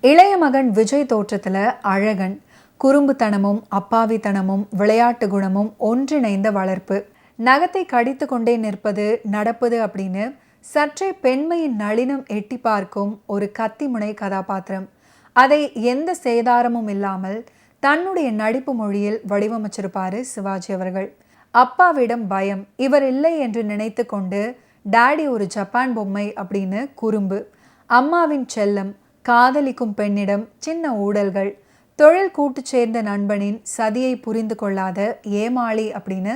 இளைய மகன் விஜய் தோற்றத்துல அழகன், குறும்புத்தனமும் அப்பாவித்தனமும் விளையாட்டு குணமும் ஒன்றிணைந்த வளர்ப்பு. நகத்தை கடித்து கொண்டே நிற்பது நடப்பது அப்படின்னு சற்றே பெண்மையின் நளினம் எட்டி பார்க்கும் ஒரு கத்திமுனை கதாபாத்திரம். அதை எந்த சேதாரமும் இல்லாமல் தன்னுடைய நடிப்பு மொழியில் வடிவமைச்சிருப்பாரு சிவாஜி அவர்கள். அப்பாவிடம் பயம், இவர் இல்லை என்று நினைத்து கொண்டு டாடி ஒரு ஜப்பான் பொம்மை அப்படின்னு குறும்பு. அம்மாவின் செல்லம், காதலிக்கும் பெண்ணிடம் சின்ன ஊடல்கள், தொழில் கூட்டு சேர்ந்த நண்பனின் சதியை புரிந்து கொள்ளாத ஏமாளி அப்படின்னு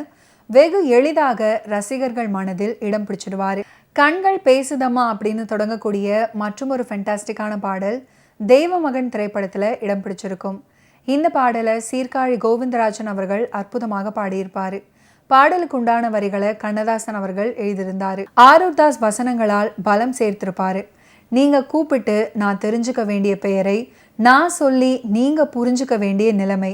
வெகு எளிதாக ரசிகர்கள் மனதில் இடம் பிடிச்சிடுவாரு. கண்கள் பேசுதம்மா அப்படின்னு தொடங்கக்கூடிய மற்றொரு ஃபென்டாஸ்டிக்கான பாடல் தெய்வமகன் திரைப்படத்துல இடம் பிடிச்சிருக்கும். இந்த பாடலை சீர்காழி கோவிந்தராஜன் அவர்கள் அற்புதமாக பாடியிருப்பாரு. பாடலுக்கு உண்டான வரிகளை கண்ணதாசன் அவர்கள் எழுதியிருந்தாரு. ஆரூர் தாஸ் வசனங்களால் பலம் சேர்த்திருப்பாரு. நீங்க கூப்பிட்டு நான் தெரிஞ்சுக்க வேண்டிய பெயரை நான் சொல்லி நீங்க புரிஞ்சுக்க வேண்டிய நிலைமை,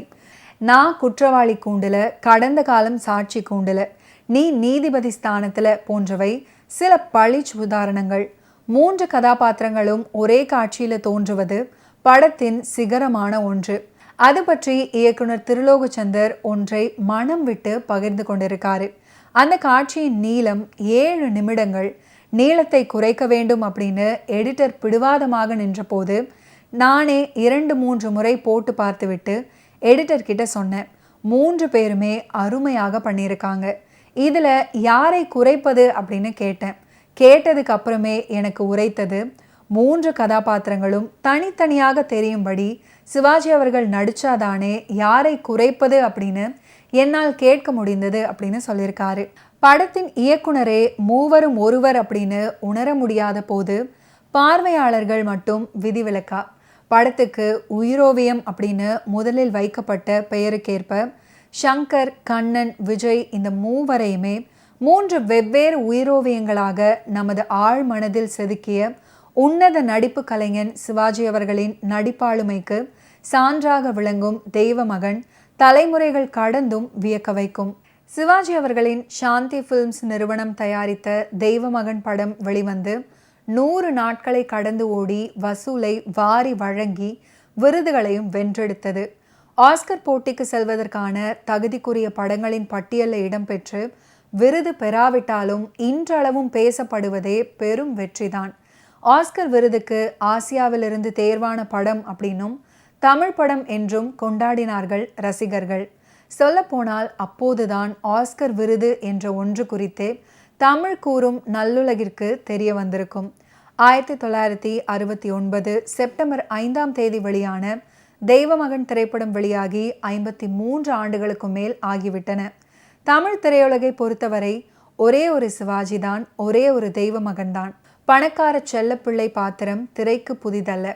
நான் குற்றவாளி கூண்டுல, கடந்த காலம் சாட்சி கூண்டுல, நீ நீதிபதி ஸ்தானத்துல போன்றவை சில பளிச் உதாரணங்கள். 3 கதாபாத்திரங்களும் ஒரே காட்சியில தோன்றுவது படத்தின் சிகரமான ஒன்று. அது பற்றி இயக்குனர் திருலோகச்சந்தர் ஒன்றை மனம் விட்டு பகிர்ந்து கொண்டிருக்காரு. அந்த காட்சியின் நீளம் 7 நிமிடங்கள். நீளத்தை குறைக்க வேண்டும் அப்படின்னு எடிட்டர் பிடிவாதமாக நின்ற போது நானே 2-3 முறை போட்டு பார்த்துவிட்டு எடிட்டர் கிட்ட சொன்னேன். 3 பேருமே அருமையாக பண்ணியிருக்காங்க, இதில் யாரை குறைப்பது அப்படின்னு கேட்டேன். கேட்டதுக்கு அப்புறமே எனக்கு உரைத்தது, 3 கதாபாத்திரங்களும் தனித்தனியாக தெரியும்படி சிவாஜி அவர்கள் நடிச்சாதானே யாரை குறைப்பது அப்படின்னு என்னால் கேட்க முடிந்தது அப்படின்னு சொல்லியிருக்காரு. படத்தின் இயக்குனரே மூவரும் ஒருவர் அப்படின்னு உணர முடியாத போது பார்வையாளர்கள் மட்டும் விதிவிலக்கா? படத்துக்கு உயிரோவியம் அப்படின்னு முதலில் வைக்கப்பட்ட பெயருக்கேற்ப சங்கர், கண்ணன், விஜய் இந்த மூவரையுமே 3 வெவ்வேறு உயிரோவியங்களாக நமது ஆழ் மனதில் செதுக்கிய உன்னத நடிப்பு கலைஞன் சிவாஜி அவர்களின் நடிப்பாளுமைக்கு சான்றாக விளங்கும் தெய்வமகன் தலைமுறைகள் கடந்தும் வியக்க வைக்கும். சிவாஜி அவர்களின் சாந்தி ஃபிலிம்ஸ் நிறுவனம் தயாரித்த தெய்வமகன் படம் வெளிவந்து 100 நாட்களை கடந்து ஓடி வசூலை வாரி வழங்கி விருதுகளையும் வென்றெடுத்தது. ஆஸ்கர் போட்டிக்கு செல்வதற்கான தகுதிக்குரிய படங்களின் பட்டியலில் இடம்பெற்று விருது பெறாவிட்டாலும் இன்றளவும் பேசப்படுவதே பெரும் வெற்றிதான். ஆஸ்கர் விருதுக்கு ஆசியாவிலிருந்து தேர்வான படம் அப்படின்னும் தமிழ் படம் என்றும் கொண்டாடினார்கள் ரசிகர்கள். சொல்லப்போனால் அப்போதுதான் ஆஸ்கர் விருது என்ற ஒன்று குறித்தே தமிழ் கூறும் நல்லுலகிற்கு தெரிய வந்திருக்கும். 1969 செப்டம்பர் 5ஆம் தேதி வெளியான தெய்வமகன் திரைப்படம் வெளியாகி 53 ஆண்டுகளுக்கு மேல் ஆகிவிட்டன. தமிழ் திரையுலகை பொறுத்தவரை ஒரே ஒரு சிவாஜி தான், ஒரே ஒரு தெய்வமகன் தான். பணக்கார செல்லப்பிள்ளை பாத்திரம் திரைக்கு புதிதல்ல.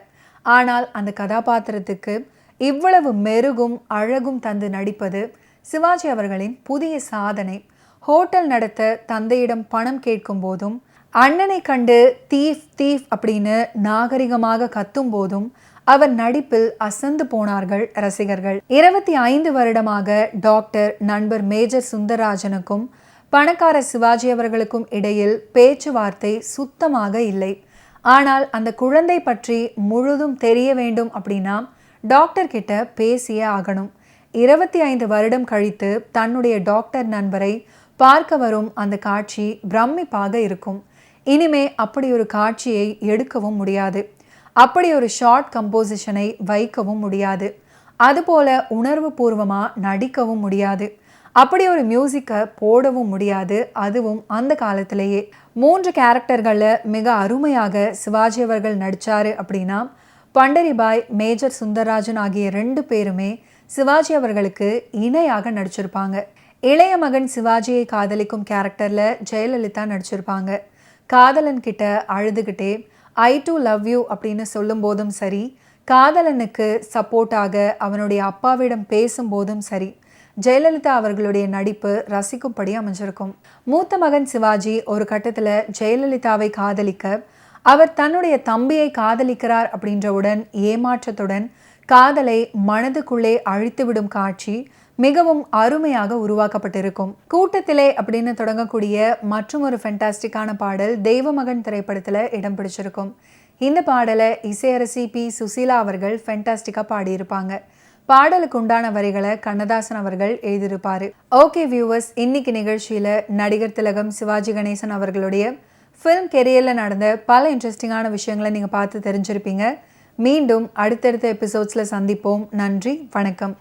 ஆனால் அந்த கதாபாத்திரத்துக்கு இவ்வளவு மெருகும் அழகும் தந்து நடிப்பது சிவாஜி அவர்களின் புதிய சாதனை. ஹோட்டல் நடத்த தந்தையிடம் பணம் கேட்கும் போதும், அண்ணனை கண்டு தீஃப் தீஃப் அப்படின்னு நாகரிகமாக கத்தும் போதும் அவர் நடிப்பில் அசந்து போனார்கள் ரசிகர்கள். 25 வருடமாக டாக்டர் நண்பர் மேஜர் சுந்தரராஜனுக்கும் பணக்கார சிவாஜி அவர்களுக்கும் இடையில் பேச்சுவார்த்தை சுத்தமாக இல்லை. ஆனால் அந்த குழந்தை பற்றி முழுதும் தெரிய வேண்டும் அப்படின்னா டாக்டர் கிட்ட பேசியே ஆகணும். 25 வருடம் கழித்து தன்னுடைய டாக்டர் நண்பரை பார்க்க வரும் அந்த காட்சி பிரமிப்பாக இருக்கும். இனிமே அப்படி ஒரு காட்சியை எடுக்கவும் முடியாது, அப்படி ஒரு ஷார்ட் கம்போசிஷனை வைக்கவும் முடியாது, அதுபோல உணர்வு பூர்வமாக நடிக்கவும் முடியாது, அப்படி ஒரு மியூசிக்கை போடவும் முடியாது, அதுவும் அந்த காலத்திலேயே. 3 கேரக்டர்களில் மிக அருமையாக சிவாஜி அவர்கள் நடித்தார் அப்படின்னா பண்டரிபாய், மேஜர் சுந்தரராஜன் ஆகிய 2 பேருமே சிவாஜி அவர்களுக்கு இணையாக நடிச்சிருப்பாங்க. இளைய மகன் சிவாஜியை காதலிக்கும் கேரக்டரில் ஜெயலலிதா நடிச்சிருப்பாங்க. காதலன் கிட்ட அழுதுகிட்டே ஐ டு லவ் யூ அப்படின்னு சொல்லும் போதும் சரி, காதலனுக்கு சப்போர்ட்டாக அவனுடைய அப்பாவிடம் பேசும்போதும் சரி, ஜெயலலிதா அவர்களுடைய நடிப்பு ரசிக்கும்படி அமைஞ்சிருக்கும். மூத்த மகன் சிவாஜி ஒரு கட்டத்தில் ஜெயலலிதாவை காதலிக்க, அவர் தன்னுடைய தம்பியை காதலிக்கிறார் அப்படின்றவுடன் ஏமாற்றத்துடன் காதலை மனதுக்குள்ளே அழித்துவிடும் காட்சி மிகவும் அருமையாக உருவாக்கப்பட்டிருக்கும். கூட்டத்திலே அப்படின்னு தொடங்கக்கூடிய மற்றும் ஒரு ஃபென்டாஸ்டிக்கான பாடல் தெய்வமகன் திரைப்படத்தில் இடம் பிடிச்சிருக்கும். இந்த பாடலை இசையரசி பி சுசீலா அவர்கள் ஃபென்டாஸ்டிக்காக பாடியிருப்பாங்க. பாடலுக்கு உண்டான வரிகளை கண்ணதாசன் அவர்கள் எழுதியிருப்பாரு. ஓகே வியூவர்ஸ், இன்னைக்கு நிகழ்ச்சியில் நடிகர் திலகம் சிவாஜி கணேசன் அவர்களுடைய ஃபிலிம் கெரியரில் நடந்த பல இன்ட்ரெஸ்டிங்கான விஷயங்களை நீங்கள் பார்த்து தெரிஞ்சிருப்பீங்க. மீண்டும் அடுத்தடுத்த எபிசோட்ஸில் சந்திப்போம். நன்றி, வணக்கம்.